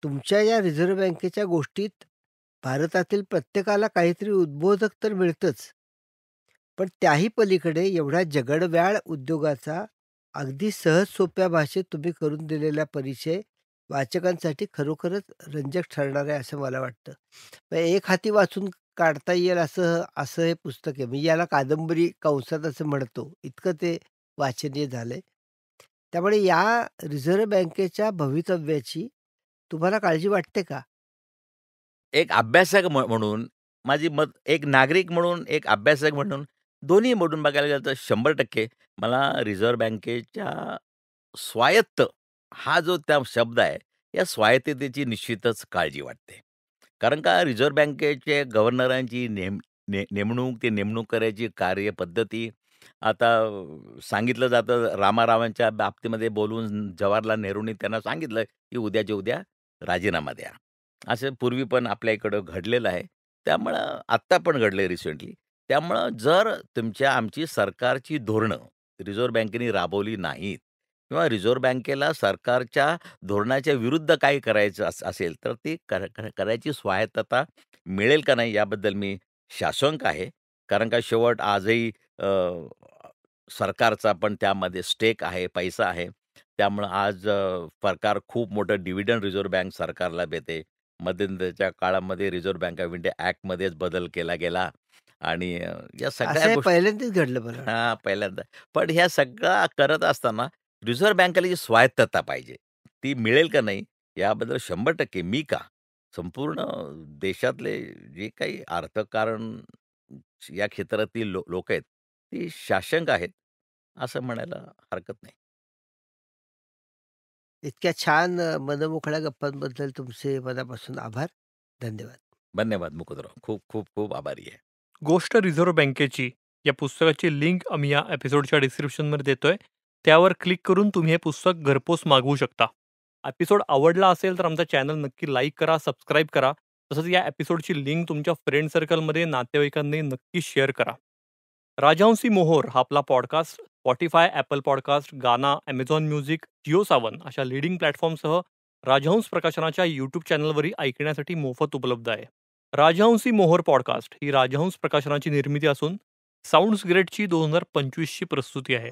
तुमच्या या रिझर्व्ह बँकेच्या गोष्टीत भारतातील प्रत्येकाला काहीतरी उद्बोधक तर मिळतंच. पण त्याही पलीकडे एवढ्या जगडव्याळ उद्योगाचा अगदी सहज सोप्या भाषेत तुम्ही करून दिलेला परिचय वाचकांसाठी खरोखरच रंजक ठरणार आहे असं मला वाटतं. एक हाती वाचून काढता येईल असं असं हे पुस्तक आहे. मी याला कादंबरी कंसात असं म्हणतो. इतकं ते वाचनीय झालंय. त्यामुळे या रिझर्व्ह बँकेच्या भवितव्याची तुम्हाला काळजी वाटते का? एक अभ्यासक म्हणून माझी मत, एक नागरिक म्हणून, एक अभ्यासक म्हणून, दोन्ही म्हणून बघायला गेलं तर 100% मला रिझर्व्ह बँकेच्या स्वायत्त हा जो त्या शब्द आहे, या स्वायत्ततेची निश्चितच काळजी वाटते. कारण का रिझर्व्ह बँकेचे गव्हर्नरांची नेमणूक, ते नेमणूक करायची कार्यपद्धती आता सांगितलं जातं, रामारावांच्या बाबतीमध्ये बोलून जवाहरलाल नेहरूंनी त्यांना सांगितलं, की उद्याच्या उद्या राजीनामा द्या. असं पूर्वी पण आपल्या इकडं घडलेलं आहे. त्यामुळं आत्ता पण घडलंय रिसेंटली. त्यामुळं जर आमची सरकारची धोरणं रिझर्व्ह बँकेने राबवली नाहीत किंवा रिझर्व्ह बँकेला सरकारच्या धोरणाच्या विरुद्ध काही करायचं असेल, तर ती करायची स्वायत्तता मिळेल का नाही याबद्दल मी साशंक आहे. कारण का शेवट आजही सरकारचा पण त्यामध्ये स्टेक आहे, पैसा आहे. त्यामुळं आज सरकार खूप मोठं डिव्हिडंड रिझर्व्ह बँक सरकारला देते. मध्यंतरीच्या काळामध्ये रिझर्व्ह बँक ऑफ इंडिया ॲक्टमध्येच बदल केला गेला आणि या असं सगळ्या हे गोष्टी पहिल्यांदाच घडलं मला वाटतं. हां, पहिल्यांदा. पण ह्या सगळं करत असताना रिझर्व्ह बँकेला जी स्वायत्तता पाहिजे, ती मिळेल का नाही याबद्दल 100% मी का, संपूर्ण देशातले जे काही अर्थकारण या क्षेत्रातील लोकं आहेत, ती साशंक आहेत, असं म्हणायला हरकत नाही. इतक्या छान मनमोकळ्या गप्पांबद्दल तुमचे मनापासून आभार. धन्यवाद. धन्यवाद मुकुंदराव. खूप खूप खूप आभारी आहे. गोष्ट रिझर्व्ह बँकेची या पुस्तकाची लिंक आम्ही या एपिसोडच्या डिस्क्रिप्शनमध्ये देतोय. त्यावर क्लिक करून तुम्ही हे पुस्तक घरपोच मागवू शकता. एपिसोड आवडला असेल तर आमचा चॅनल नक्की लाईक करा, सबस्क्राईब करा. तसंच या एपिसोडची लिंक तुमच्या फ्रेंड सर्कलमध्ये, नातेवाईकांनी नक्की शेअर करा. राजहंसी मोहोर हा आपला पॉडकास्ट Spotify, Apple पॉडकास्ट, गाना, Amazon म्युझिक, जिओ सावन अशा लीडिंग प्लॅटफॉर्मसह राजहंस प्रकाशनाच्या यूट्यूब चॅनलवरही ऐकण्यासाठी मोफत उपलब्ध आहे. राजहंसी मोहोर पॉडकास्ट ही राजहंस प्रकाशनाची निर्मिती असून साऊंड्स ग्रेटची 2025 ची प्रस्तुती आहे.